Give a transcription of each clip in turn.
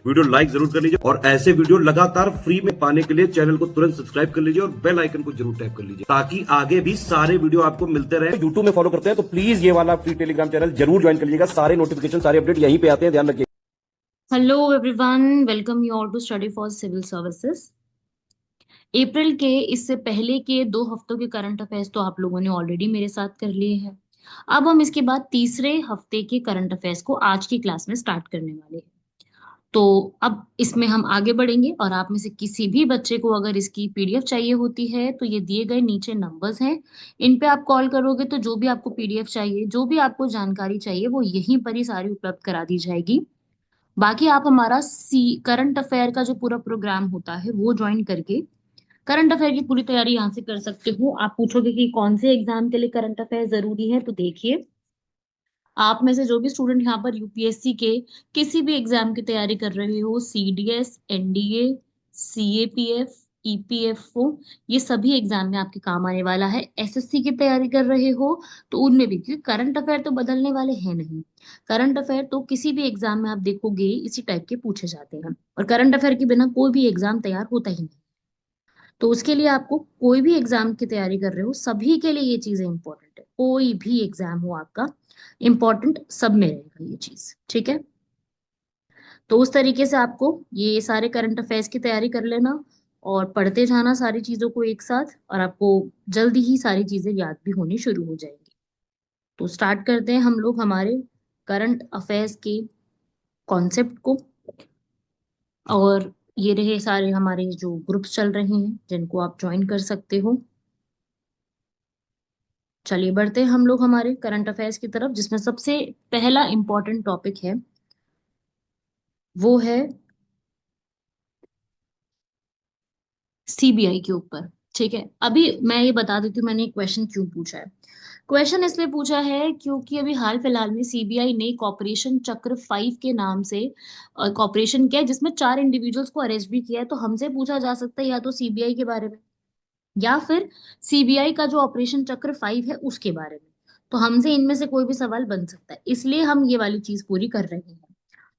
Video like जरूर कर लीजिए और ऐसे वीडियो लगातार फ्री में पाने के लिए चैनल को तुरंत सब्सक्राइब कर लीजिए और बेल आइकन को जरूर टैप कर लीजिए ताकि आगे भी सारे वीडियो आपको मिलते रहे। यूट्यूब में फॉलो करते हैं तो प्लीज ये वाला फ्री टेलीग्राम चैनल जरूर ज्वाइन कर लीजिएगा। सारे नोटिफिकेशन सारे अपडेट यहीं पे आते हैं, ध्यान रखिए। Hello everyone, welcome you all to study for civil services. April के इससे पहले के 2 हफ्तों के करंट अफेयर्स तो आप लोगों ने ऑलरेडी मेरे साथ कर लिए हैं। अब हम इसके बाद तीसरे हफ्ते के करंट अफेयर्स को आज की क्लास में स्टार्ट करने वाले हैं। तो अब इसमें हम आगे बढ़ेंगे और आप में से किसी भी बच्चे को अगर इसकी पीडीएफ चाहिए होती है तो ये दिए गए नीचे नंबर्स हैं, इन पे आप कॉल करोगे तो जो भी आपको पीडीएफ चाहिए, जो भी आपको जानकारी चाहिए, वो यहीं पर ही सारी उपलब्ध करा दी जाएगी। बाकी आप हमारा करंट अफेयर का जो पूरा प्रोग्राम होता है वो ज्वाइन करके करंट अफेयर की पूरी तैयारी यहाँ से कर सकते हो। आप पूछोगे कि कौन से एग्जाम के लिए करंट अफेयर जरूरी है, तो देखिए, आप में से जो भी स्टूडेंट यहाँ पर यूपीएससी के किसी भी एग्जाम की तैयारी कर रहे हो, सीडीएस, एनडीए, सीएपीएफ, ईपीएफओ, ये सभी एग्जाम में आपके काम आने वाला है। एसएससी की तैयारी कर रहे हो तो उनमें भी, क्योंकि करंट अफेयर तो बदलने वाले हैं नहीं। करंट अफेयर तो किसी भी एग्जाम में आप देखोगे इसी टाइप के पूछे जाते हैं, और करंट अफेयर के बिना कोई भी एग्जाम तैयार होता ही नहीं। तो उसके लिए आपको, कोई भी एग्जाम की तैयारी कर रहे हो, सभी के लिए ये चीजें इंपॉर्टेंट है। कोई भी एग्जाम हो आपका, इंपॉर्टेंट सब में रहेगा ये चीज, ठीक है। तो उस तरीके से आपको ये सारे करंट अफेयर्स की तैयारी कर लेना और पढ़ते जाना सारी चीजों को एक साथ, और आपको जल्दी ही सारी चीजें याद भी होनी शुरू हो जाएंगी। तो स्टार्ट करते हैं हम लोग हमारे करंट अफेयर्स के कॉन्सेप्ट को। और ये रहे सारे हमारे जो ग्रुप्स चल रहे हैं जिनको आप ज्वाइन कर सकते हो। चलिए बढ़ते हैं हम लोग हमारे करंट अफेयर्स की तरफ, जिसमें सबसे पहला इंपॉर्टेंट टॉपिक है, वो है सीबीआई के ऊपर। ठीक है, अभी मैं ये बता देती हूँ मैंने क्वेश्चन क्यों पूछा है। क्वेश्चन इसलिए पूछा है क्योंकि अभी हाल फिलहाल में सीबीआई ने कॉपरेशन चक्र 5 के नाम से कॉपरेशन किया है, जिसमें 4 इंडिविजुअल्स को अरेस्ट भी किया है। तो हमसे पूछा जा सकता है या तो सीबीआई के बारे में, या फिर सीबीआई का जो ऑपरेशन चक्र 5 है उसके बारे में। तो हमसे इनमें से कोई भी सवाल बन सकता है, इसलिए हम ये वाली चीज पूरी कर रहे हैं।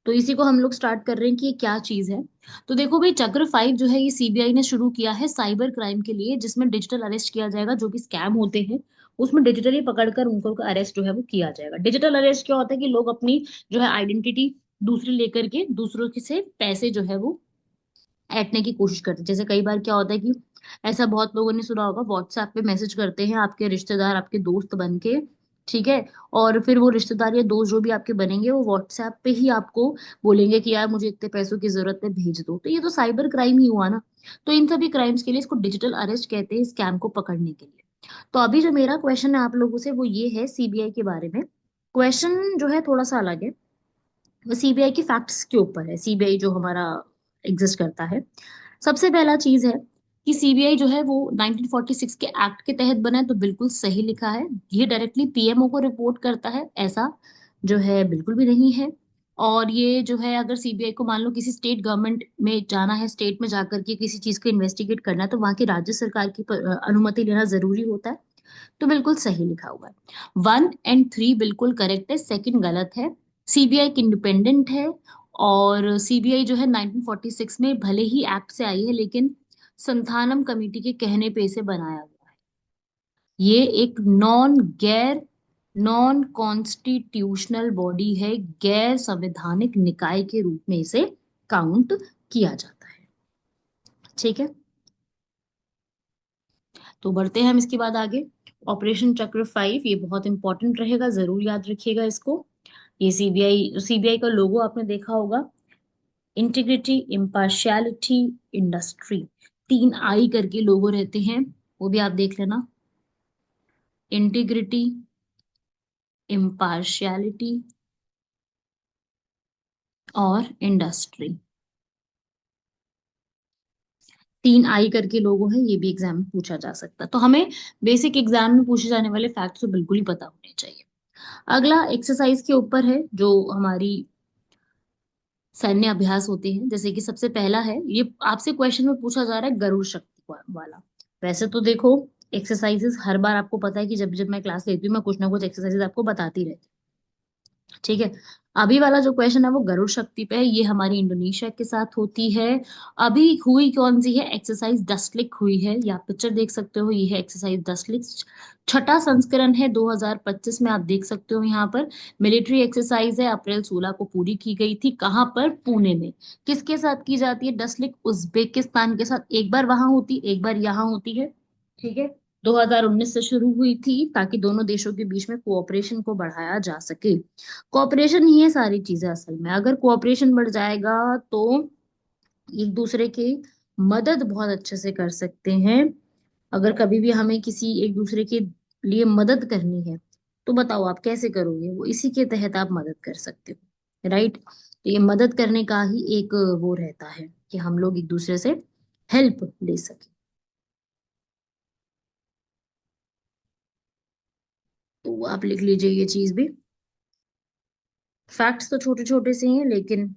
तो इसी को हम लोग स्टार्ट कर रहे हैं कि ये क्या चीज है। तो देखो भाई, चक्र 5 जो है ये सीबीआई ने शुरू किया है साइबर क्राइम के लिए, जिसमें डिजिटल अरेस्ट किया जाएगा। जो भी स्कैम होते हैं उसमें डिजिटली पकड़कर उनको अरेस्ट जो है वो किया जाएगा। डिजिटल अरेस्ट क्या होता है कि लोग अपनी जो है आइडेंटिटी दूसरी लेकर के दूसरों के से पैसे जो है वो ऐंठने की कोशिश करते हैं। जैसे कई बार क्या होता है कि ऐसा बहुत लोगों ने सुना होगा, व्हाट्सएप पे मैसेज करते हैं आपके रिश्तेदार, आपके दोस्त बन के, ठीक है। और फिर वो रिश्तेदार या दोस्त जो भी आपके बनेंगे वो व्हाट्सएप पे ही आपको बोलेंगे कि यार मुझे इतने पैसों की जरूरत है, भेज दो। तो ये तो साइबर क्राइम ही हुआ ना। तो इन सभी क्राइम्स के लिए इसको डिजिटल अरेस्ट कहते हैं, स्कैम को पकड़ने के लिए। तो अभी जो मेरा क्वेश्चन है आप लोगों से वो ये है सीबीआई के बारे में। क्वेश्चन जो है थोड़ा सा अलग है, वो सीबीआई के फैक्ट्स के ऊपर है। सीबीआई जो हमारा एग्जिस्ट करता है, सबसे पहला चीज है कि सीबीआई जो है वो 1946 के एक्ट के तहत बना है। तो बिल्कुल सही लिखा है, ये डायरेक्टली पीएमओ को रिपोर्ट करता है, ऐसा जो है बिल्कुल भी नहीं है। और ये जो है, अगर सीबीआई को मान लो किसी स्टेट गवर्नमेंट में जाना है, स्टेट में जाकर के किसी चीज को इन्वेस्टिगेट करना है, तो वहां की राज्य सरकार की अनुमति लेना जरूरी होता है। तो बिल्कुल सही लिखा हुआ है। 1 और 3 बिल्कुल करेक्ट है, सेकंड गलत है। सीबीआई इंडिपेंडेंट है, और सीबीआई जो है 1946 में भले ही एक्ट से आई है, लेकिन संथानम कमेटी के कहने पे इसे बनाया गया है। ये एक नॉन कॉन्स्टिट्यूशनल बॉडी है, गैर संवैधानिक निकाय के रूप में इसे काउंट किया जाता है। ठीक है, तो बढ़ते हैं हम इसके बाद आगे। ऑपरेशन चक्र 5 ये बहुत इंपॉर्टेंट रहेगा, जरूर याद रखिएगा इसको। ये सीबीआई का लोगो आपने देखा होगा, इंटीग्रिटी, इम्पार्शियलिटी, इंडस्ट्री, 3 I करके लोगो रहते हैं, वो भी आप देख लेना। इंटीग्रिटी, इम्पार्शियलिटी और इंडस्ट्री, 3 I करके लोगो है। ये भी एग्जाम में पूछा जा सकता है, तो हमें बेसिक एग्जाम में पूछे जाने वाले फैक्ट्स तो बिल्कुल ही पता होने चाहिए। अगला एक्सरसाइज के ऊपर है, जो हमारी सैन्य अभ्यास होते हैं। जैसे कि सबसे पहला है, ये आपसे क्वेश्चन में पूछा जा रहा है गरुड़ शक्ति वाला। वैसे तो देखो, एक्सरसाइजेस हर बार आपको पता है कि जब जब मैं क्लास लेती हूँ मैं कुछ ना कुछ एक्सरसाइजेस आपको बताती रहती हूँ, ठीक है। अभी वाला जो क्वेश्चन है वो गरुड़ शक्ति पे है, ये हमारी इंडोनेशिया के साथ होती है। अभी हुई कौन सी है, एक्सरसाइज डस्टलिक हुई है, या पिक्चर देख सकते हो, ये है एक्सरसाइज डस्टलिक। छठा संस्करण है 2025 में, आप देख सकते हो यहाँ पर। मिलिट्री एक्सरसाइज है, अप्रैल 16 को पूरी की गई थी। कहाँ पर, पुणे में। किसके साथ की जाती है डस्टलिक, उज्बेकिस्तान के साथ। एक बार वहां होती, एक बार यहाँ होती है। ठीक है। 2019 से शुरू हुई थी ताकि दोनों देशों के बीच में कोऑपरेशन को बढ़ाया जा सके। कोऑपरेशन ही है सारी चीजें असल में। अगर कोऑपरेशन बढ़ जाएगा तो एक दूसरे की मदद बहुत अच्छे से कर सकते हैं। अगर कभी भी हमें किसी एक दूसरे के लिए मदद करनी है तो बताओ आप कैसे करोगे, वो इसी के तहत आप मदद कर सकते हो, राइट। तो ये मदद करने का ही एक वो रहता है कि हम लोग एक दूसरे से हेल्प ले सके। तो आप लिख लीजिए ये चीज भी। फैक्ट्स तो छोटे छोटे से हैं लेकिन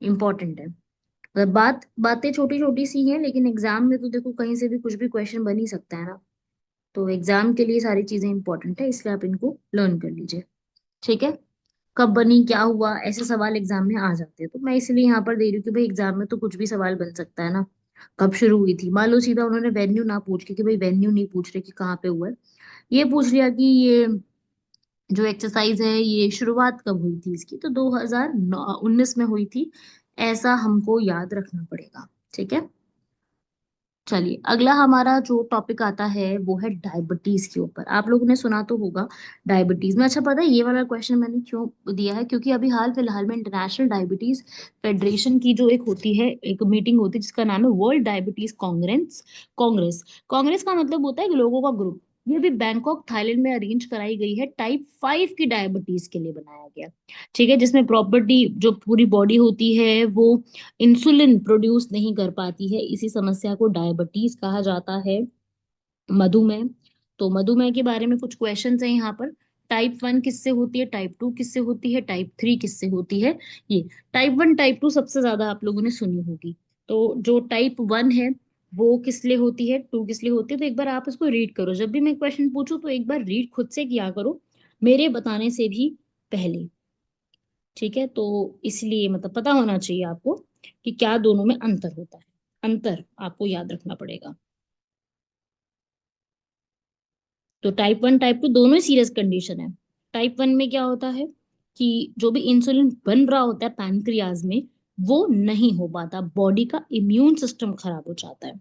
इम्पोर्टेंट है। मतलब बातें छोटी छोटी सी हैं लेकिन एग्जाम में तो देखो कहीं से भी कुछ भी क्वेश्चन बन ही सकता है ना। तो एग्जाम के लिए सारी चीजें इंपॉर्टेंट है, इसलिए आप इनको लर्न कर लीजिए। ठीक है। कब बनी, क्या हुआ, ऐसे सवाल एग्जाम में आ जाते हैं, तो मैं इसलिए यहाँ पर दे रही हूँ कि भाई एग्जाम में तो कुछ भी सवाल बन सकता है ना। कब शुरू हुई थी, मान लो सीधा उन्होंने वेन्यू ना पूछ के कि भाई वेन्यू नहीं पूछ रहे कि कहाँ पे हुआ है, ये पूछ लिया कि ये जो एक्सरसाइज है ये शुरुआत कब हुई थी इसकी, तो 2019 में हुई थी। ऐसा हमको याद रखना पड़ेगा। ठीक है। चलिए अगला हमारा जो टॉपिक आता है वो है डायबिटीज के ऊपर। आप लोगों ने सुना तो होगा डायबिटीज में। अच्छा पता है ये वाला क्वेश्चन मैंने क्यों दिया है, क्योंकि अभी हाल फिलहाल में इंटरनेशनल डायबिटीज फेडरेशन की जो एक होती है, एक मीटिंग होती है जिसका नाम है वर्ल्ड डायबिटीज कांग्रेस। कांग्रेस कांग्रेस का मतलब होता है कि लोगों का ग्रुप। ये भी बैंकॉक थाईलैंड में अरेंज कराई गई है, टाइप 5 की डायबिटीज के लिए बनाया गया। ठीक है। जिसमें प्रॉपर्टी जो पूरी बॉडी होती है वो इंसुलिन प्रोड्यूस नहीं कर पाती है, इसी समस्या को डायबिटीज कहा जाता है। मधुमेह। तो मधुमेह के बारे में कुछ क्वेश्चंस हैं यहाँ पर। टाइप 1 किससे होती है, टाइप 2 किससे होती है, टाइप 3 किससे होती है। ये टाइप 1 टाइप 2 सबसे ज्यादा आप लोगों ने सुनी होगी। तो जो टाइप 1 है वो किस लिए होती है, 2 किस लिए होती है, तो एक बार आप इसको रीड करो। जब भी मैं क्वेश्चन पूछूं तो एक बार रीड खुद से किया करो, मेरे बताने से भी पहले। ठीक है। तो इसलिए मतलब पता होना चाहिए आपको कि क्या दोनों में अंतर होता है। अंतर आपको याद रखना पड़ेगा। तो टाइप 1 टाइप 2 दोनों ही सीरियस कंडीशन है। टाइप 1 में क्या होता है कि जो भी इंसुलिन बन रहा होता है पैनक्रियाज में वो नहीं हो पाता, बॉडी का इम्यून सिस्टम खराब हो जाता है।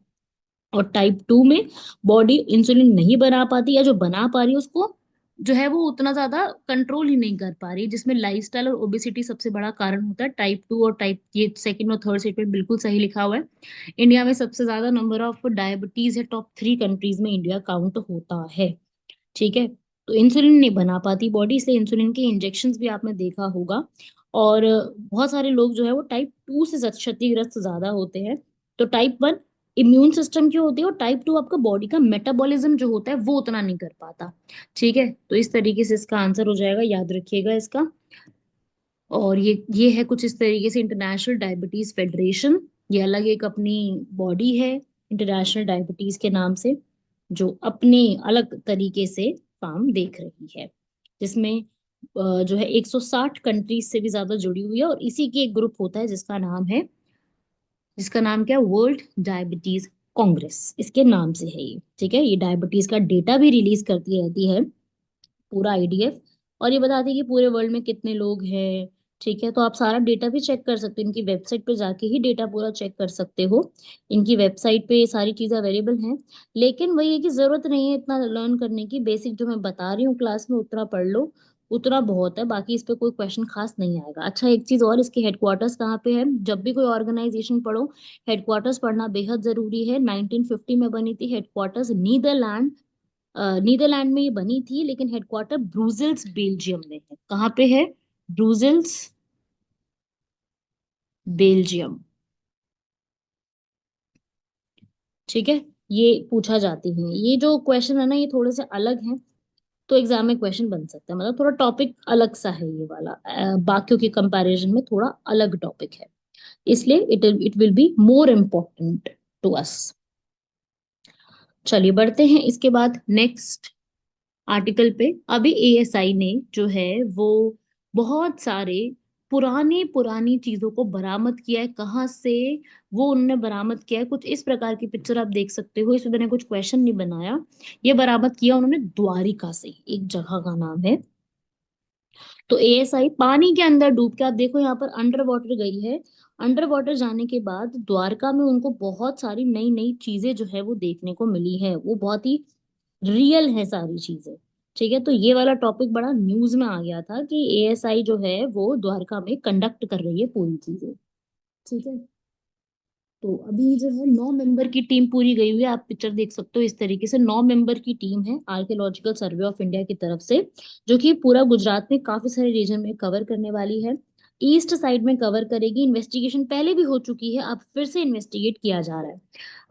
और टाइप 2 में बॉडी इंसुलिन नहीं बना पाती, या जो बना पा रही है उसको जो है वो उतना ज्यादा कंट्रोल ही नहीं कर पा रही, जिसमें लाइफस्टाइल और ओबेसिटी सबसे बड़ा कारण होता है। टाइप 2 और टाइप, ये सेकंड और थर्ड सीट पे बिल्कुल सही लिखा हुआ है। इंडिया में सबसे ज्यादा नंबर ऑफ डायबिटीज है, टॉप 3 कंट्रीज में इंडिया काउंट होता है। ठीक है। तो इंसुलिन नहीं बना पाती बॉडी, इसलिए इंसुलिन के इंजेक्शंस भी आपने देखा होगा। और बहुत सारे लोग जो है वो टाइप 2 से क्षतिग्रस्त ज्यादा होते हैं। तो टाइप 1 इम्यून सिस्टम की होती है, और टाइप 2 आपका बॉडी का मेटाबॉलिज्म जो होता है वो उतना नहीं कर पाता। ठीक है। तो इस तरीके से इसका आंसर हो जाएगा, याद रखिएगा इसका। और ये है कुछ इस तरीके से इंटरनेशनल डायबिटीज फेडरेशन। ये अलग एक अपनी बॉडी है इंटरनेशनल डायबिटीज के नाम से, जो अपने अलग तरीके से काम देख रही है, जिसमें जो है 160 कंट्रीज से भी ज्यादा जुड़ी हुई है। और इसी की एक ग्रुप होता है जिसका नाम क्या है, वर्ल्ड डायबिटीज कांग्रेस, इसके नाम से है ये। ठीक है। ये डायबिटीज का डेटा भी रिलीज करती रहती है, पूरा आईडीएफ। और ये बताती है कि पूरे वर्ल्ड में कितने लोग हैं। ठीक है। तो आप सारा डेटा भी चेक कर सकते हो, इनकी वेबसाइट पे जाके ही डेटा पूरा चेक कर सकते हो। इनकी वेबसाइट पे ये सारी चीजें अवेलेबल हैं। लेकिन वही है कि जरूरत नहीं है इतना लर्न करने की, बेसिक जो मैं बता रही हूँ क्लास में उतना पढ़ लो, उतना बहुत है। बाकी इस पे कोई क्वेश्चन खास नहीं आएगा। अच्छा एक चीज और, इसके हेडक्वार्टर्स कहाँ पे है, जब भी कोई ऑर्गेनाइजेशन पढ़ो हेडक्वार्टर्स पढ़ना बेहद जरूरी है। 1950 में बनी थी, हेडक्वार्टर्स नीदरलैंड, नीदरलैंड में ये बनी थी, लेकिन हेडक्वार्टर ब्रुसेल्स बेल्जियम में है। कहाँ पे है, ब्रुसेल्स बेल्जियम। ठीक है। ये पूछा जाती है, ये जो क्वेश्चन है ना ये थोड़े से अलग हैं, तो एग्जाम में क्वेश्चन बन सकता है। मतलब थोड़ा टॉपिक अलग सा है ये वाला, बाकियों के कंपैरिजन में थोड़ा अलग टॉपिक है, इसलिए it will be more important to us. चलिए बढ़ते हैं इसके बाद नेक्स्ट आर्टिकल पे। अभी एएसआई ने जो है वो बहुत सारे पुरानी पुरानी चीजों को बरामद किया है। कहाँ से वो उन्होंने बरामद किया है, कुछ इस प्रकार की पिक्चर आप देख सकते हो। इसमें मैंने कुछ क्वेश्चन नहीं बनाया। ये बरामद किया उन्होंने द्वारिका से, एक जगह का नाम है। तो एएसआई पानी के अंदर डूब के, आप देखो यहाँ पर अंडर वाटर गई है। अंडर वाटर जाने के बाद द्वारका में उनको बहुत सारी नई नई चीजें जो है वो देखने को मिली है। वो बहुत ही रियल है सारी चीजें। ठीक है, तो ये वाला टॉपिक बड़ा न्यूज में आ गया था कि एएसआई जो है वो द्वारका में कंडक्ट कर रही है पूरी चीजें। ठीक है, तो अभी जो है 9 मेंबर की टीम पूरी गई हुई है। आप पिक्चर देख सकते हो, इस तरीके से 9 मेंबर की टीम है आर्कियोलॉजिकल सर्वे ऑफ इंडिया की तरफ से, जो कि पूरा गुजरात में काफी सारे रीजन में कवर करने वाली है। ईस्ट साइड में कवर करेगी। इन्वेस्टिगेशन पहले भी हो चुकी है, अब फिर से इन्वेस्टिगेट किया जा रहा है।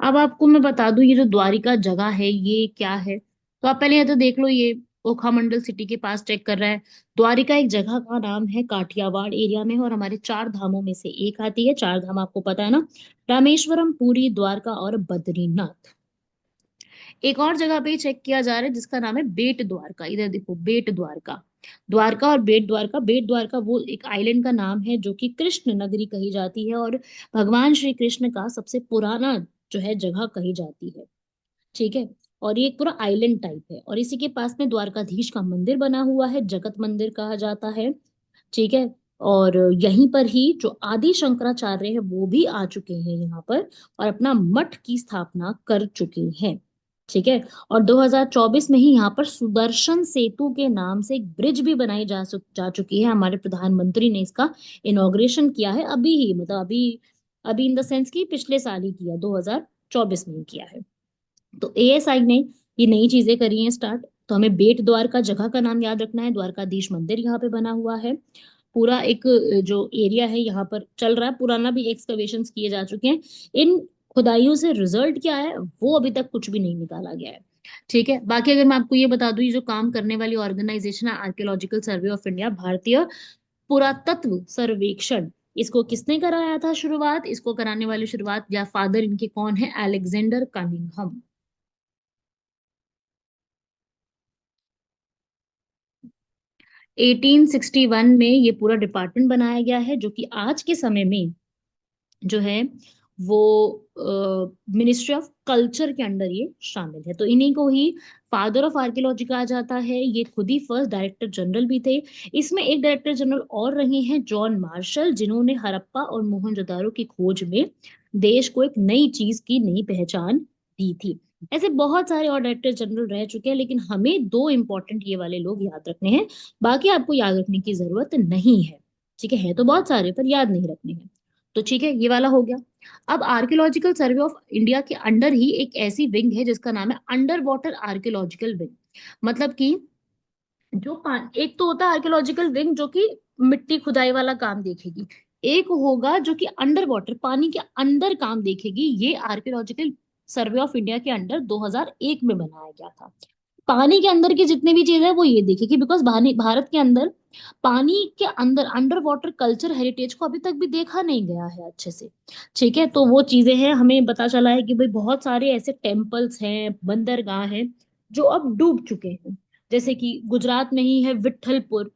अब आपको मैं बता दूं, ये जो द्वारिका जगह है ये क्या है, तो आप पहले ये तो देख लो। ये ओखा मंडल सिटी के पास चेक कर रहा है। द्वारिका एक जगह का नाम है काठियावाड़ एरिया में, और हमारे 4 धामों में से एक आती है। 4 धाम आपको पता है ना, रामेश्वरम, पुरी, द्वारका और बद्रीनाथ। एक और जगह पे चेक किया जा रहा है जिसका नाम है बेट द्वारका। इधर देखो, बेट द्वारका। द्वारका और बेट द्वारका, बेट द्वारका वो एक आइलैंड का नाम है जो कि कृष्ण नगरी कही जाती है, और भगवान श्री कृष्ण का सबसे पुराना जो है जगह कही जाती है। ठीक है, और ये एक पूरा आइलैंड टाइप है, और इसी के पास में द्वारकाधीश का मंदिर बना हुआ है, जगत मंदिर कहा जाता है। ठीक है, और यहीं पर ही जो आदि शंकराचार्य है वो भी आ चुके हैं यहाँ पर, और अपना मठ की स्थापना कर चुके हैं। ठीक है, और 2024 में ही यहाँ पर सुदर्शन सेतु के नाम से एक ब्रिज भी बनाई जा चुकी है। हमारे प्रधानमंत्री ने इसका इनॉग्रेशन किया है अभी ही, मतलब अभी अभी इन द सेंस कि पिछले साल ही किया, 2024 में ही किया है। तो एएसआई ने ये नई चीजें करी हैं स्टार्ट। तो हमें बेट द्वारका जगह का नाम याद रखना है। द्वारकाधीश मंदिर यहाँ पे बना हुआ है। पूरा एक जो एरिया है यहाँ पर चल रहा है, पुराना भी एक्सकवेशंस किए जा चुके हैं। इन खुदाइयों से रिजल्ट क्या है वो अभी तक कुछ भी नहीं निकाला गया है। ठीक है, बाकी अगर मैं आपको ये बता दूं, ये जो काम करने वाली ऑर्गेनाइजेशन है आर्कियोलॉजिकल सर्वे ऑफ इंडिया, भारतीय पुरातत्व सर्वेक्षण, इसको किसने कराया था शुरुआत? इसको कराने वाली शुरुआत या फादर इनके कौन है? Alexander Cunningham. 1861 में ये पूरा डिपार्टमेंट बनाया गया है, जो कि आज के समय में जो है वो मिनिस्ट्री ऑफ कल्चर के अंडर ये शामिल है। तो इन्हीं को ही फादर ऑफ आर्कियोलॉजी कहा जाता है। ये खुद ही फर्स्ट डायरेक्टर जनरल भी थे। इसमें एक डायरेक्टर जनरल और रहे हैं, जॉन मार्शल, जिन्होंने हड़प्पा और मोहनजोदारो की खोज में देश को एक नई चीज की नई पहचान दी थी। ऐसे बहुत सारे और डायरेक्टर जनरल रह चुके हैं, लेकिन हमें दो इंपॉर्टेंट ये वाले लोग याद रखने हैं। बाकी आपको याद रखने की जरूरत नहीं है। ठीक है तो बहुत सारे पर याद नहीं रखने हैं। तो ठीक है, ये वाला हो गया। अब आर्कियोलॉजिकल सर्वे ऑफ इंडिया के अंडर ही एक ऐसी विंग है जिसका नाम है अंडर वाटर आर्कियोलॉजिकल विंग। मतलब कि एक तो होता है आर्कियोलॉजिकल विंग जो कि मिट्टी खुदाई वाला काम देखेगी, एक होगा जो कि अंडर वाटर पानी के अंदर काम देखेगी। ये आर्कियोलॉजिकल सर्वे ऑफ इंडिया के अंडर 2001 में बनाया गया था। पानी के अंदर की जितने भी चीजें हैं वो ये देखेगी, बिकॉज भारत के अंदर पानी के अंदर अंडर वाटर कल्चर हेरिटेज को अभी तक भी देखा नहीं गया है अच्छे से। ठीक है, तो वो चीजें हैं। हमें पता चला है कि भाई बहुत सारे ऐसे टेम्पल्स हैं, बंदरगाह हैं जो अब डूब चुके हैं। जैसे कि गुजरात में ही है विट्ठलपुर,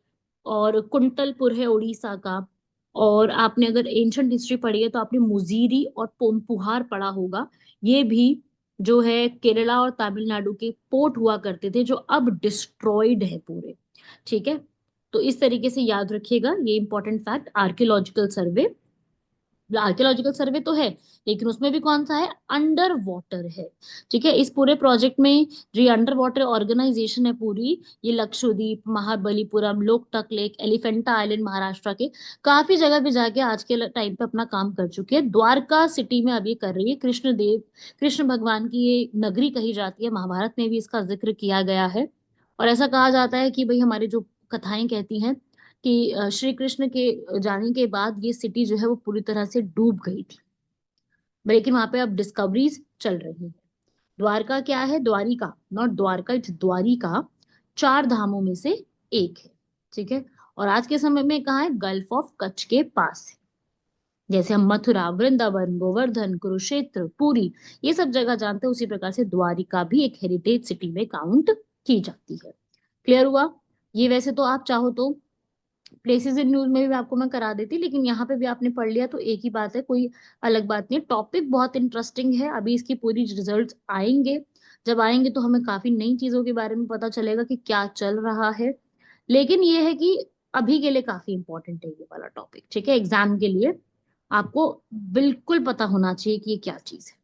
और कुंटलपुर है उड़ीसा का। और आपने अगर एंशंट हिस्ट्री पढ़ी है तो आपने मुजीरी और पोम्पुहार पढ़ा होगा। ये भी जो है केरला और तमिलनाडु के पोर्ट हुआ करते थे, जो अब डिस्ट्रॉयड है पूरे। ठीक है, तो इस तरीके से याद रखिएगा ये इंपॉर्टेंट फैक्ट। आर्कियोलॉजिकल सर्वे तो है, लेकिन उसमें भी कौन सा है? अंडर वाटर है। ठीक है, इस पूरे प्रोजेक्ट में जो ये अंडर वाटर ऑर्गेनाइजेशन है पूरी, ये लक्षद्वीप, महाबलीपुरम, लोकटक लेक, एलिफेंटा आइलैंड, महाराष्ट्र के काफी जगह पे जाके आज के टाइम पे अपना काम कर चुकी है। द्वारका सिटी में अब ये कर रही है। कृष्ण भगवान की ये नगरी कही जाती है। महाभारत में भी इसका जिक्र किया गया है। और ऐसा कहा जाता है कि भाई हमारी जो कथाएं कहती हैं कि श्री कृष्ण के जाने के बाद ये सिटी जो है वो पूरी तरह से डूब गई थी, लेकिन वहां पे अब डिस्कवरीज चल रही है। द्वारका क्या है? Dwarika, not Dwarka, it's Dwarika. 4 धामों में से एक है। ठीक है, और आज के समय में कहाँ है? गल्फ ऑफ कच्छ के पास है। जैसे हम मथुरा, वृंदावन, गोवर्धन, कुरुक्षेत्र, पुरी, ये सब जगह जानते हैं, उसी प्रकार से द्वारिका भी एक हेरिटेज सिटी में काउंट की जाती है। क्लियर हुआ? ये वैसे तो आप चाहो तो प्लेसेस इन न्यूज में भी आपको मैं करा देती, लेकिन यहाँ पे भी आपने पढ़ लिया तो एक ही बात है, कोई अलग बात नहीं है। टॉपिक बहुत इंटरेस्टिंग है, अभी इसकी पूरी रिजल्ट्स आएंगे, जब आएंगे तो हमें काफी नई चीजों के बारे में पता चलेगा कि क्या चल रहा है। लेकिन ये है कि अभी के लिए काफी इंपॉर्टेंट है ये वाला टॉपिक, ठीक है, एग्जाम के लिए आपको बिल्कुल पता होना चाहिए कि ये क्या चीज है।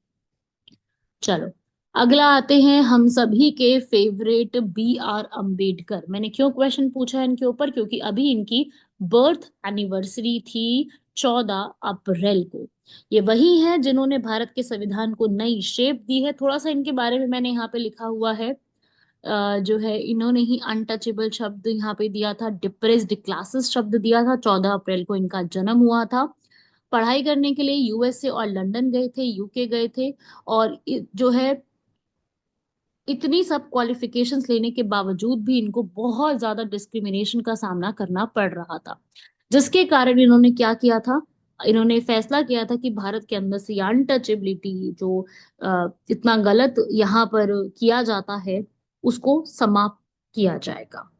चलो, अगला आते हैं हम सभी के फेवरेट बी आर अम्बेडकर। मैंने क्यों क्वेश्चन पूछा है इनके ऊपर, क्योंकि अभी इनकी बर्थ एनिवर्सरी थी 14 अप्रैल को। ये वही हैं जिन्होंने भारत के संविधान को नई शेप दी है। थोड़ा सा इनके बारे में मैंने यहाँ पे लिखा हुआ है। जो है इन्होंने ही अनटचेबल शब्द यहाँ पे दिया था, डिप्रेस्ड क्लासेस शब्द दिया था। 14 अप्रैल को इनका जन्म हुआ था। पढ़ाई करने के लिए यूएसए और लंदन गए थे, यूके गए थे। और जो है इतनी सब क्वालिफिकेशंस लेने के बावजूद भी इनको बहुत ज्यादा डिस्क्रिमिनेशन का सामना करना पड़ रहा था, जिसके कारण इन्होंने क्या किया था, इन्होंने फैसला किया था कि भारत के अंदर से अनटचेबिलिटी जो इतना गलत यहाँ पर किया जाता है उसको समाप्त किया जाएगा।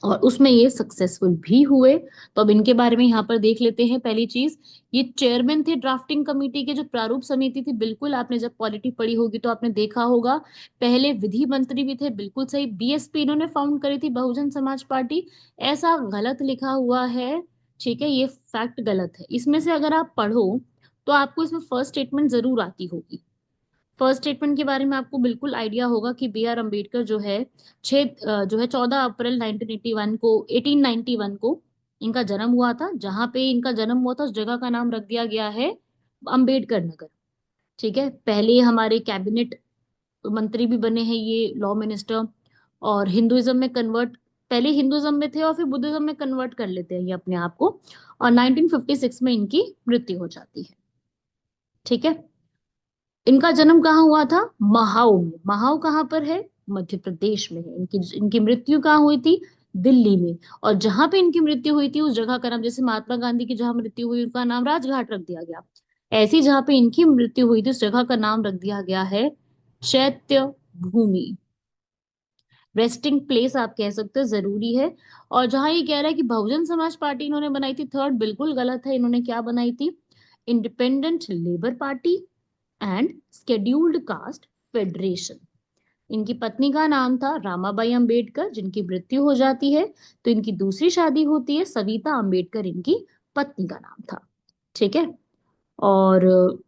और उसमें ये सक्सेसफुल भी हुए। तो अब इनके बारे में यहाँ पर देख लेते हैं। पहली चीज, ये चेयरमैन थे ड्राफ्टिंग कमेटी के, जो प्रारूप समिति थी, बिल्कुल आपने जब पॉलिटी पढ़ी होगी तो आपने देखा होगा। पहले विधि मंत्री भी थे, बिल्कुल सही। बीएसपी इन्होंने फाउंड करी थी, बहुजन समाज पार्टी। ऐसा गलत लिखा हुआ है, ठीक है, ये फैक्ट गलत है। इसमें से अगर आप पढ़ो तो आपको इसमें फर्स्ट स्टेटमेंट जरूर आती होगी। फर्स्ट स्टेटमेंट के बारे में आपको बिल्कुल आइडिया होगा कि बी आर अम्बेडकर जो है जो है 14 अप्रैल 1981 को 1891 को इनका जन्म हुआ था। जहां पे इनका जन्म हुआ था उस जगह का नाम रख दिया गया है अम्बेडकर नगर। ठीक है, पहले हमारे कैबिनेट मंत्री भी बने हैं ये, लॉ मिनिस्टर। और हिंदुइज्म में कन्वर्ट, पहले हिंदुइज्म में थे और फिर बुद्धिज्म में कन्वर्ट कर लेते हैं ये अपने आप को। और 1956 में इनकी मृत्यु हो जाती है। ठीक है, इनका जन्म कहाँ हुआ था? महाऊ में। महाऊ कहाँ पर है? मध्य प्रदेश में है। इनकी इनकी मृत्यु कहाँ हुई थी? दिल्ली में। और जहां पे इनकी मृत्यु हुई थी उस जगह का नाम, जैसे महात्मा गांधी की जहां मृत्यु हुई उनका नाम राजघाट रख दिया गया, ऐसी जहां पे इनकी मृत्यु हुई थी उस जगह का नाम रख दिया गया है चैत्य भूमि। रेस्टिंग प्लेस आप कह सकते हो, जरूरी है। और जहां ये कह रहा है कि बहुजन समाज पार्टी इन्होंने बनाई थी, थर्ड बिल्कुल गलत है। इन्होंने क्या बनाई थी? Independent labour party and scheduled cast federation. इनकी पत्नी का नाम था रामाबाई अंबेडकर, जिनकी मृत्यु हो जाती है तो इनकी दूसरी शादी होती है, सविता अंबेडकर इनकी पत्नी का नाम था। ठीक है, और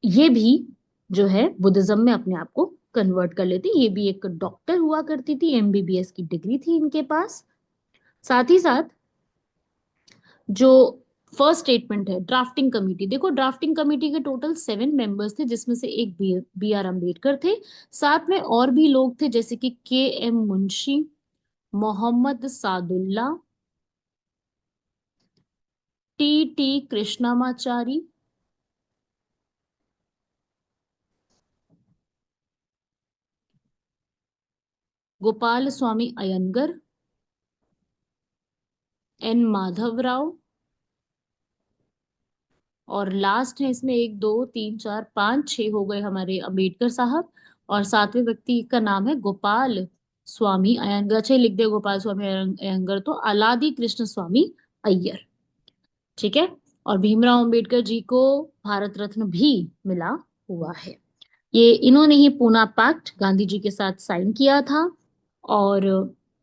ये भी जो है बुद्धिज्म में अपने आप को कन्वर्ट कर लेती। ये भी एक डॉक्टर हुआ करती थी, एमबीबीएस की डिग्री थी इनके पास। साथ ही साथ जो फर्स्ट स्टेटमेंट है, ड्राफ्टिंग कमेटी, देखो ड्राफ्टिंग कमेटी के टोटल 7 मेंबर्स थे, जिसमें से एक बी आर अम्बेडकर थे। साथ में और भी लोग थे, जैसे कि K M Munshi, Mohammad Saadulla, T T Krishnamachari, Gopalaswami Ayyangar, N Madhava Rao, और लास्ट है इसमें 1 2 3 4 5 6 हो गए हमारे अम्बेडकर साहब। और सातवें व्यक्ति का नाम है गोपाल स्वामी अयंगर। अच्छा, लिख दे गोपाल स्वामी अयंगर, तो अलादी कृष्ण स्वामी अय्यर। ठीक है, और भीमराव अंबेडकर जी को भारत रत्न भी मिला हुआ है। ये इन्होंने ही पूना पैक्ट गांधी जी के साथ साइन किया था। और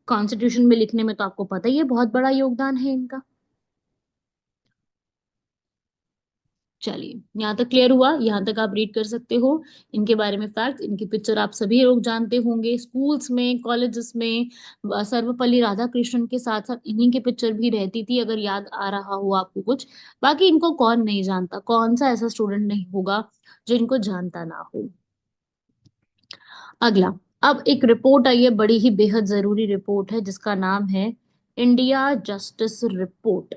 कॉन्स्टिट्यूशन में लिखने में तो आपको पता ही है, बहुत बड़ा योगदान है इनका। चलिए, यहाँ तक क्लियर हुआ, यहाँ तक आप रीड कर सकते हो इनके बारे में फैक्ट। इनकी पिक्चर आप सभी लोग जानते होंगे, स्कूल्स में, कॉलेजेस में सर्वपल्ली राधाकृष्णन के साथ साथ इन्हीं की पिक्चर भी रहती थी, अगर याद आ रहा हो आपको कुछ। बाकी इनको कौन नहीं जानता, कौन सा ऐसा स्टूडेंट नहीं होगा जो इनको जानता ना हो। अगला, अब एक रिपोर्ट आई है, बड़ी ही बेहद जरूरी रिपोर्ट है, जिसका नाम है इंडिया जस्टिस रिपोर्ट।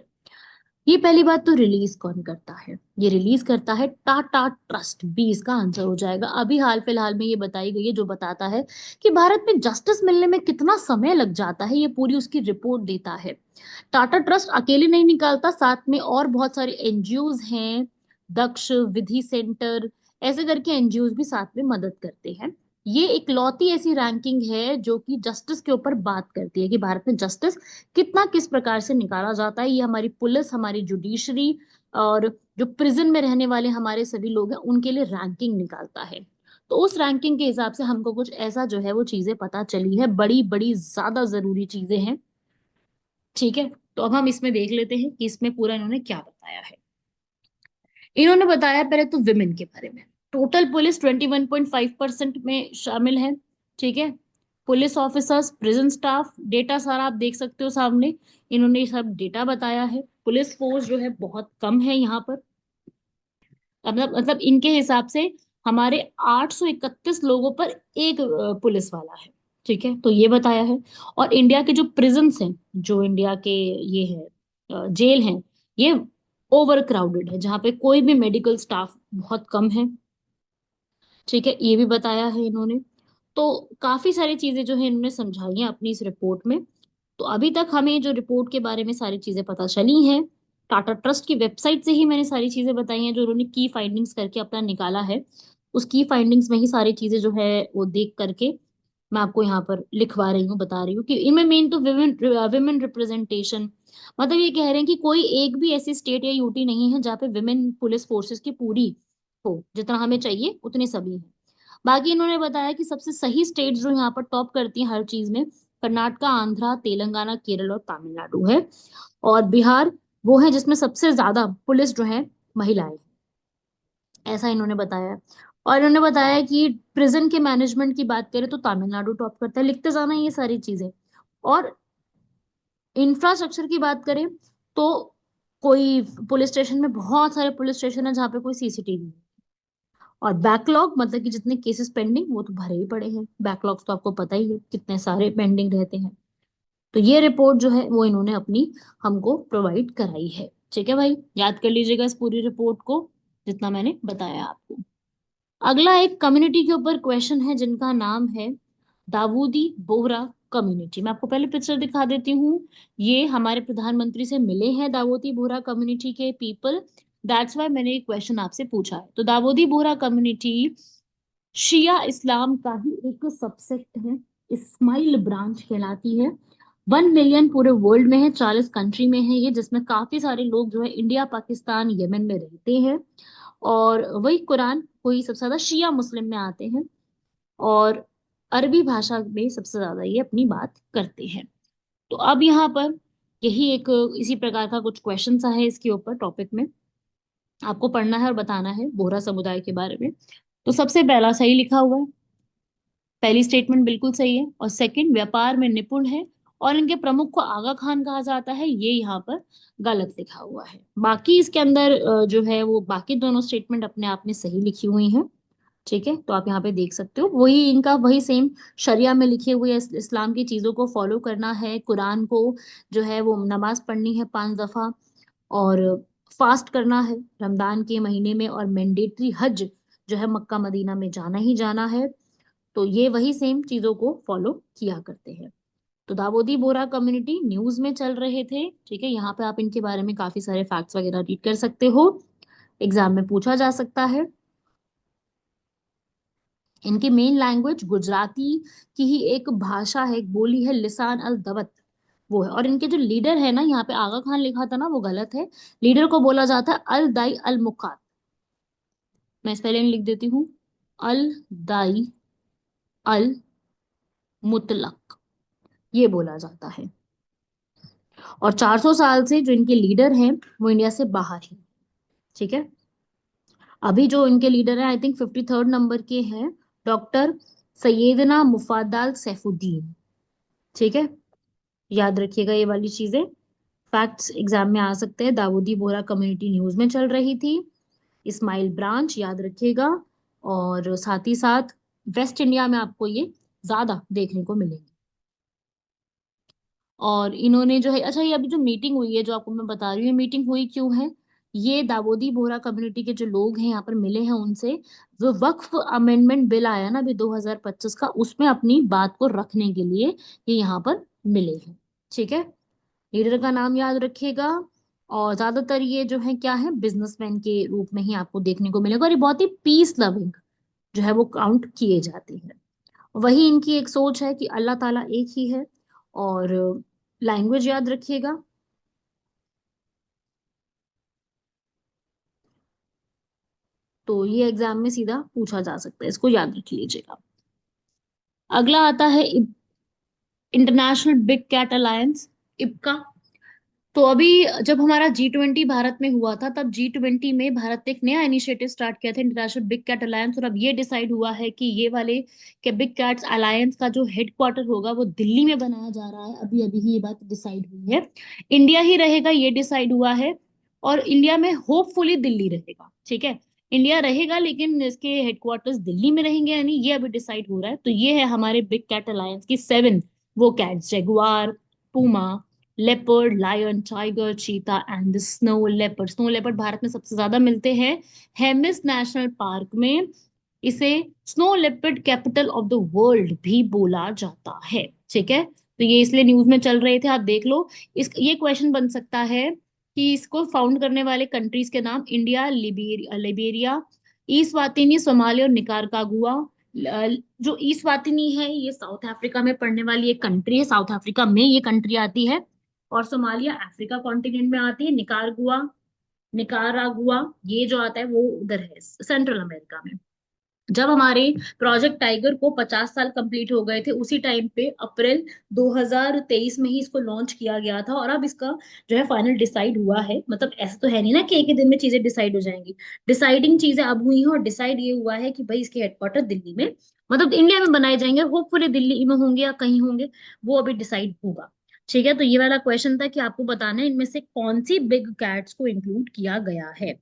ये पहली बात, तो रिलीज कौन करता है? ये रिलीज करता है टाटा ट्रस्ट, बी इसका आंसर हो जाएगा। अभी हाल फिलहाल में ये बताई गई है, जो बताता है कि भारत में जस्टिस मिलने में कितना समय लग जाता है, ये पूरी उसकी रिपोर्ट देता है। टाटा ट्रस्ट अकेले नहीं निकालता, साथ में और बहुत सारे एनजीओज हैं, दक्ष, विधि सेंटर, ऐसे करके एनजीओज भी साथ में मदद करते हैं। ये इकलौती ऐसी रैंकिंग है जो कि जस्टिस के ऊपर बात करती है कि भारत में जस्टिस कितना किस प्रकार से निकाला जाता है। ये हमारी पुलिस, हमारी जुडिशरी और जो प्रिजन में रहने वाले हमारे सभी लोग हैं उनके लिए रैंकिंग निकालता है। तो उस रैंकिंग के हिसाब से हमको कुछ ऐसा जो है वो चीजें पता चली है, बड़ी बड़ी ज्यादा जरूरी चीजें हैं। ठीक है, तो अब हम इसमें देख लेते हैं कि इसमें पूरा इन्होंने क्या बताया है। इन्होंने बताया पहले तो विमेन के बारे में। टोटल पुलिस 21.5% में शामिल है। ठीक है, police officers, prison staff, data सारा आप देख सकते हो सामने। इन्होंने ये सब डेटा बताया है। पुलिस फोर्स जो है बहुत कम है यहाँ पर। मतलब इनके हिसाब से हमारे 831 लोगों पर एक पुलिस वाला है। ठीक है, तो ये बताया है। और इंडिया के जो प्रिजन्स हैं, जो इंडिया के ये है जेल हैं, ये ओवर क्राउडेड है, जहाँ पे कोई भी मेडिकल स्टाफ बहुत कम है। ठीक है, ये भी बताया है इन्होंने। तो काफी सारी चीजें जो है इन्होंने समझाई हैं अपनी इस रिपोर्ट में। तो अभी तक हमें जो रिपोर्ट के बारे में सारी चीजें पता चली हैं, टाटा ट्रस्ट की वेबसाइट से ही मैंने सारी चीजें बताई हैं जो उन्होंने की फाइंडिंग्स करके अपना निकाला है। उस की फाइंडिंग्स में ही सारी चीजें जो है वो देख करके मैं आपको यहाँ पर लिखवा रही हूँ, बता रही हूँ कि इनमें मेन तो विमेन विमेन रिप्रेजेंटेशन। मतलब ये कह रहे हैं कि कोई एक भी ऐसी स्टेट या यूटी नहीं है जहाँ पे विमेन पुलिस फोर्सेस की पूरी हो, जितना हमें चाहिए उतने सभी हैं। बाकी इन्होंने बताया कि सबसे सही स्टेट जो यहाँ पर टॉप करती हैं हर चीज में, कर्नाटका, आंध्रा, तेलंगाना, केरल और तमिलनाडु है। और बिहार वो है जिसमें सबसे ज्यादा पुलिस जो है महिलाएं हैं। ऐसा इन्होंने बताया। और इन्होंने बताया कि प्रिजन के मैनेजमेंट की बात करें तो तमिलनाडु टॉप करता है। लिखते जाना ये सारी चीजें। और इंफ्रास्ट्रक्चर की बात करें तो कोई पुलिस स्टेशन में, बहुत सारे पुलिस स्टेशन है जहाँ पे कोई सीसीटीवी नहीं। और बैकलॉग मतलब कि जितने केसेस पेंडिंग वो तो भरे ही पड़े हैं। बैकलॉग्स तो आपको पता ही है कितने सारे पेंडिंग रहते हैं। तो ये रिपोर्ट जो है वो इन्होंने अपनी हमको प्रोवाइड कराई है। ठीक है भाई, याद कर लीजिएगा इस पूरी रिपोर्ट को जितना मैंने बताया आपको। अगला एक कम्युनिटी के ऊपर क्वेश्चन है जिनका नाम है दावूदी बोहरा कम्युनिटी। मैं आपको पहले पिक्चर दिखा देती हूँ। ये हमारे प्रधानमंत्री से मिले हैं दावूदी बोहरा कम्युनिटी के पीपल। दैट्स वाई मैंने एक क्वेश्चन आपसे पूछा है। तो दावूदी बोहरा कम्युनिटी शिया इस्लाम का ही एक सबसेक्ट है, इस्माइल ब्रांच कहलाती है। 1 मिलियन पूरे वर्ल्ड में है, 40 कंट्री में है ये, जिसमें काफी सारे लोग जो है इंडिया, पाकिस्तान, यमन में रहते हैं। और वही कुरान वही सबसे ज्यादा शिया मुस्लिम में आते हैं। और अरबी भाषा में सबसे ज्यादा ये अपनी बात करते हैं। तो अब यहाँ पर यही एक इसी प्रकार का कुछ क्वेश्चन सा है इसके ऊपर टॉपिक में। आपको पढ़ना है और बताना है बोहरा समुदाय के बारे में। तो सबसे पहला सही लिखा हुआ है, पहली स्टेटमेंट बिल्कुल सही है। और सेकंड, व्यापार में निपुण है और इनके प्रमुख को आगा खान कहा जाता है, ये यहाँ पर गलत लिखा हुआ है। बाकी इसके अंदर जो है वो बाकी दोनों स्टेटमेंट अपने आप में सही लिखी हुई हैं। ठीक है, तो आप यहाँ पे देख सकते हो वही इनका वही सेम शरिया में लिखे हुए इस्लाम की चीजों को फॉलो करना है। कुरान को जो है वो नमाज पढ़नी है 5 दफा। और फास्ट करना है रमजान के महीने में। और मैंडेटरी हज जो है मक्का मदीना में जाना ही जाना है। तो ये वही सेम चीजों को फॉलो किया करते हैं। तो दावोदी बोहरा कम्युनिटी न्यूज में चल रहे थे। ठीक है, यहाँ पे आप इनके बारे में काफी सारे फैक्ट्स वगैरह रीड कर सकते हो, एग्जाम में पूछा जा सकता है। इनकी मेन लैंग्वेज गुजराती की ही एक भाषा है, एक बोली है, लिसान अल दवत वो है। और इनके जो लीडर है ना, यहाँ पे आगा खान लिखा था ना, वो गलत है। लीडर को बोला जाता है अल दाई अल मुकात। मैं स्पेलिंग लिख देती हूँ, अल दाई अल मुतलक, ये बोला जाता है। और 400 साल से जो इनके लीडर हैं वो इंडिया से बाहर हैं। ठीक है, अभी जो इनके लीडर हैं आई थिंक 53rd नंबर के हैं, डॉक्टर सैयदना मुफाद्दल सैफुद्दीन। ठीक है, याद रखिएगा ये वाली चीजें। फैक्ट्स एग्जाम में आ सकते हैं। दाऊदी बोहरा कम्युनिटी न्यूज में चल रही थी। इस्माइल ब्रांच याद रखिएगा। और साथ ही साथ वेस्ट इंडिया में आपको ये ज्यादा देखने को मिलेंगे। और इन्होंने जो है, अच्छा ये अभी जो मीटिंग हुई है जो आपको मैं बता रही हूँ, मीटिंग हुई क्यों है, ये दावोदी बोहरा कम्युनिटी के जो लोग हैं यहाँ पर मिले हैं उनसे। जो वक्फ अमेंडमेंट बिल आया ना अभी 2025 का, उसमें अपनी बात को रखने के लिए ये यहाँ पर मिले हैं। ठीक है, लीडर का नाम याद रखिएगा। और ज्यादातर ये जो है क्या है, बिजनेसमैन के रूप में ही आपको देखने को मिलेगा। और ये बहुत ही पीस लविंग जो है वो काउंट किए जाते हैं। वही इनकी एक सोच है कि अल्लाह ताला एक ही है। और लैंग्वेज याद रखिएगा, तो ये एग्जाम में सीधा पूछा जा सकता है, इसको याद रख लीजिएगा। अगला आता है इंटरनेशनल बिग कैट अलायंस, इब्का। तो अभी जब हमारा G20 भारत में हुआ था, तब G20 में भारत ने एक नया इनिशिएटिव स्टार्ट किया था, इंटरनेशनल बिग कैट अलायंस। और अब ये डिसाइड हुआ है कि ये वाले के बिग कैट्स अलायंस का जो हेडक्वार्टर होगा वो दिल्ली में बनाया जा रहा है। अभी अभी ही ये बात डिसाइड हुई है, इंडिया ही रहेगा ये डिसाइड हुआ है। और इंडिया में होपफुली दिल्ली रहेगा, ठीक है। इंडिया रहेगा लेकिन इसके हेडक्वार्टर्स दिल्ली में रहेंगे, यानी ये अभी डिसाइड हो रहा है। तो ये है हमारे बिग कैट अलायंस की 7 वो cats, jaguar, puma, leopard, lion, tiger, cheetah and the snow leopard. Snow leopard Bharat में सबसे ज्यादा मिलते हैं हेमिस नेशनल पार्क में। इसे snow leopard capital of the world भी बोला जाता है, ठीक है। तो ये इसलिए न्यूज में चल रहे थे, आप देख लो। इस ये क्वेश्चन बन सकता है कि इसको फाउंड करने वाले कंट्रीज के नाम, इंडिया, लिबेरिया, ईस्वातिनी, सोमालिया और निकारागुआ। जो ईस्वातिनी है ये साउथ अफ्रीका में पड़ने वाली एक कंट्री है, साउथ अफ्रीका में ये कंट्री आती है। और सोमालिया अफ्रीका कॉन्टिनेंट में आती है। निकारागुआ, निकारागुआ ये जो आता है वो उधर है सेंट्रल अमेरिका में। जब हमारे प्रोजेक्ट टाइगर को 50 साल कंप्लीट हो गए थे, उसी टाइम पे अप्रैल 2023 में ही इसको लॉन्च किया गया था। और अब इसका जो है फाइनल डिसाइड हुआ है। मतलब ऐसा तो है नहीं ना कि एक ही दिन में चीजें डिसाइड हो जाएंगी, डिसाइडिंग चीजें अब हुई हैं। और डिसाइड ये हुआ है कि भाई इसके हेडक्वार्टर दिल्ली में, मतलब इंडिया में बनाए जाएंगे, होपफुली दिल्ली में होंगे या कहीं होंगे, वो अभी डिसाइड होगा। ठीक है, तो ये वाला क्वेश्चन था कि आपको बताना है इनमें से कौन सी बिग कैट्स को इंक्लूड किया गया है।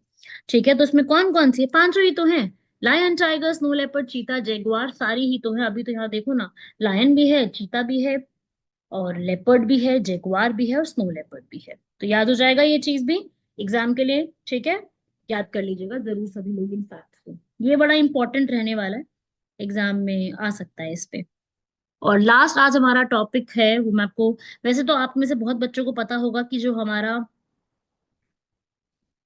ठीक है, तो इसमें कौन कौन सी है, 5 ही तो है। लायन, टाइगर, स्नो लेपर्ड, चीता, जेगुआर, सारी ही तो है। अभी तो यहाँ देखो ना, लायन भी है, चीता भी है, और लेपर्ड भी है, जेगुआर भी है, और स्नो लेपर्ड भी है। तो याद हो जाएगा ये चीज भी एग्जाम के लिए, ठीक है। याद कर लीजिएगा जरूर सभी लोग इन फैक्ट्स को, ये बड़ा इंपॉर्टेंट रहने वाला है, एग्जाम में आ सकता है इस पे। और लास्ट आज हमारा टॉपिक है वो मैं आपको, वैसे तो आप में से बहुत बच्चों को पता होगा कि जो हमारा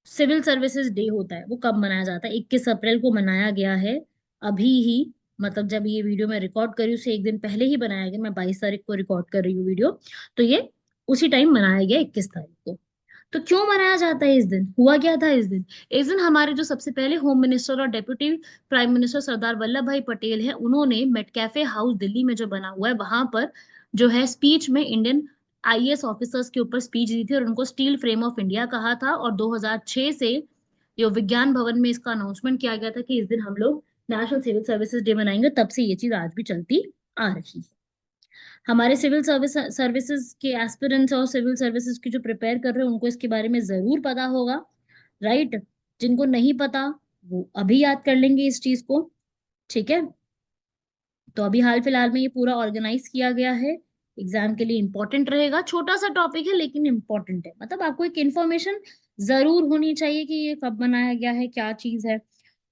सिविल सर्विसेज डे होता है वो कब मनाया जाता है। 21 अप्रैल को मनाया गया है अभी ही। मतलब जब ये वीडियो मैं रिकॉर्ड कर रही हूँ उससे एक दिन पहले ही बनाया गया, मैं 22 तारीख को रिकॉर्ड कर रही हूँ वीडियो। तो ये उसी टाइम मनाया गया, 21 तारीख को। तो क्यों मनाया जाता है इस दिन, हुआ क्या था इस दिन। इस दिन हमारे जो सबसे पहले होम मिनिस्टर और deputy prime minister Sardar Vallabh भाई पटेल है, उन्होंने मेटकैफे हाउस दिल्ली में जो बना हुआ है वहां पर जो है स्पीच में इंडियन आईएएस ऑफिसर्स के ऊपर स्पीच दी थी, और उनको स्टील फ्रेम ऑफ इंडिया कहा था। और 2006 से जो विज्ञान भवन में इसका अनाउंसमेंट किया गया था कि इस दिन हम लोग नेशनल सिविल सर्विसेज डे मनाएंगे, तब से ये चीज आज भी चलती आ रही है। हमारे सिविल सर्विसेज के एस्पिरेंट्स और सिविल सर्विसेज की जो प्रिपेयर कर रहे हैं उनको इसके बारे में जरूर पता होगा, राइट। जिनको नहीं पता वो अभी याद कर लेंगे इस चीज को, ठीक है। तो अभी हाल फिलहाल में ये पूरा ऑर्गेनाइज किया गया है, एग्जाम के लिए इंपॉर्टेंट रहेगा। छोटा सा टॉपिक है लेकिन इंपॉर्टेंट है, मतलब आपको एक इन्फॉर्मेशन जरूर होनी चाहिए कि ये कब बनाया गया है, क्या चीज है।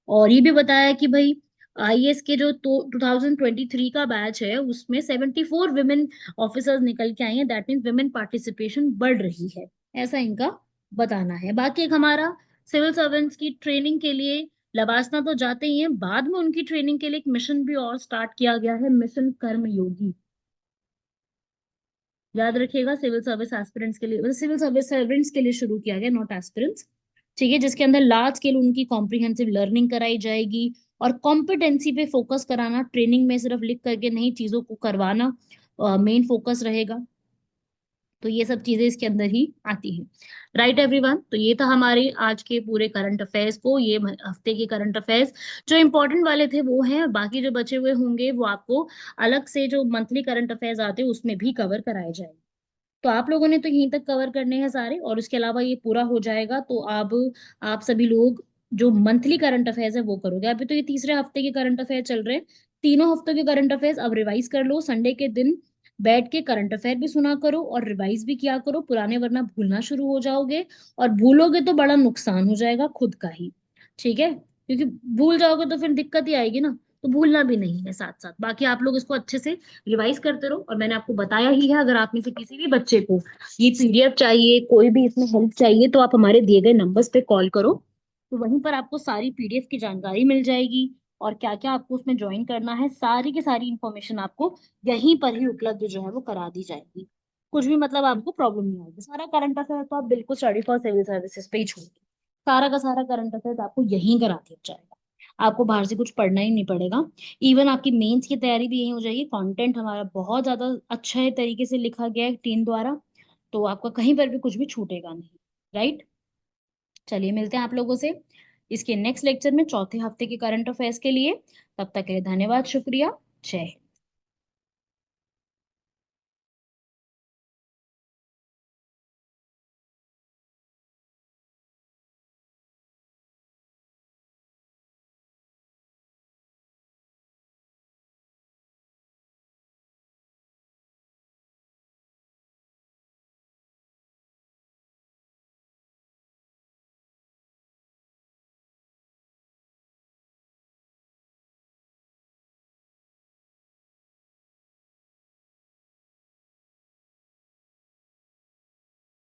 और ये भी बताया कि भाई आईएएस के जो तो 2023 का बैच है उसमें 74 विमेन ऑफिसर्स निकल के आई हैं, दैट मीन्स विमेन पार्टिसिपेशन बढ़ रही है, ऐसा इनका बताना है। बाकी एक हमारा सिविल सर्वेंट्स की ट्रेनिंग के लिए लवासना तो जाते ही हैं, बाद में उनकी ट्रेनिंग के लिए एक मिशन भी और स्टार्ट किया गया है, मिशन कर्मयोगी। याद रखिएगा, सिविल सर्विस एस्पिरेंट्स के लिए, मतलब सिविल सर्विस सर्वेंट्स के लिए शुरू किया गया, नॉट एस्पिरेंट्स, ठीक है। जिसके अंदर लार्ज स्केल उनकी कॉम्प्रिहेंसिव लर्निंग कराई जाएगी, और कॉम्पिटेंसी पे फोकस कराना, ट्रेनिंग में सिर्फ लिख करके नहीं चीजों को करवाना मेन फोकस रहेगा। तो ये सब चीजें इसके अंदर ही आती हैं, राइट एवरीवन। तो ये था हमारे आज के पूरे करंट अफेयर्स को, ये हफ्ते के करंट अफेयर्स जो इंपॉर्टेंट वाले थे वो हैं। बाकी जो बचे हुए होंगे वो आपको अलग से जो मंथली करंट अफेयर्स आते हैं उसमें भी कवर कराए जाएंगे। तो आप लोगों ने तो यहीं तक कवर करने हैं सारे, और उसके अलावा ये पूरा हो जाएगा तो अब आप सभी लोग जो मंथली करंट अफेयर्स है वो करोगे। अभी तो ये तीसरे हफ्ते के करंट अफेयर चल रहे हैं, तीनों हफ्तों के करंट अफेयर्स अब रिवाइज कर लो। संडे के दिन बैठ के करंट अफेयर भी सुना करो और रिवाइज भी किया करो पुराने, वरना भूलना शुरू हो जाओगे। और भूलोगे तो बड़ा नुकसान हो जाएगा खुद का ही, ठीक है, क्योंकि भूल जाओगे तो फिर दिक्कत ही आएगी ना। तो भूलना भी नहीं है साथ साथ। बाकी आप लोग इसको अच्छे से रिवाइज करते रहो। और मैंने आपको बताया ही है, अगर आप में से किसी भी बच्चे को ये पीडीएफ चाहिए, कोई भी इसमें हेल्प चाहिए, तो आप हमारे दिए गए नंबर्स पे कॉल करो, तो वहीं पर आपको सारी पीडीएफ की जानकारी मिल जाएगी। और क्या क्या आपको उसमें ज्वाइन करना है, सारी की सारी इंफॉर्मेशन आपको यहीं पर ही उपलब्ध जो है वो करा दी जाएगी। कुछ भी मतलब आपको प्रॉब्लम नहीं आएगी। सारा करंट अफेयर तो आप बिल्कुल स्टडी फॉर सिविल सर्विसेज पे ही छोड़िए, सारा का सारा करंट अफेयर आपको यहीं करा दिया जाएगा। आपको बाहर से कुछ पढ़ना ही नहीं पड़ेगा। इवन आपकी मेंस की तैयारी भी यही हो जाएगी। कंटेंट हमारा बहुत ज्यादा अच्छे तरीके से लिखा गया है टीम द्वारा, तो आपका कहीं पर भी कुछ भी छूटेगा नहीं। राइट। चलिए मिलते हैं आप लोगों से इसके नेक्स्ट लेक्चर में, चौथे हफ्ते के करंट अफेयर्स के लिए। तब तक के लिए धन्यवाद, शुक्रिया, जय हिंद।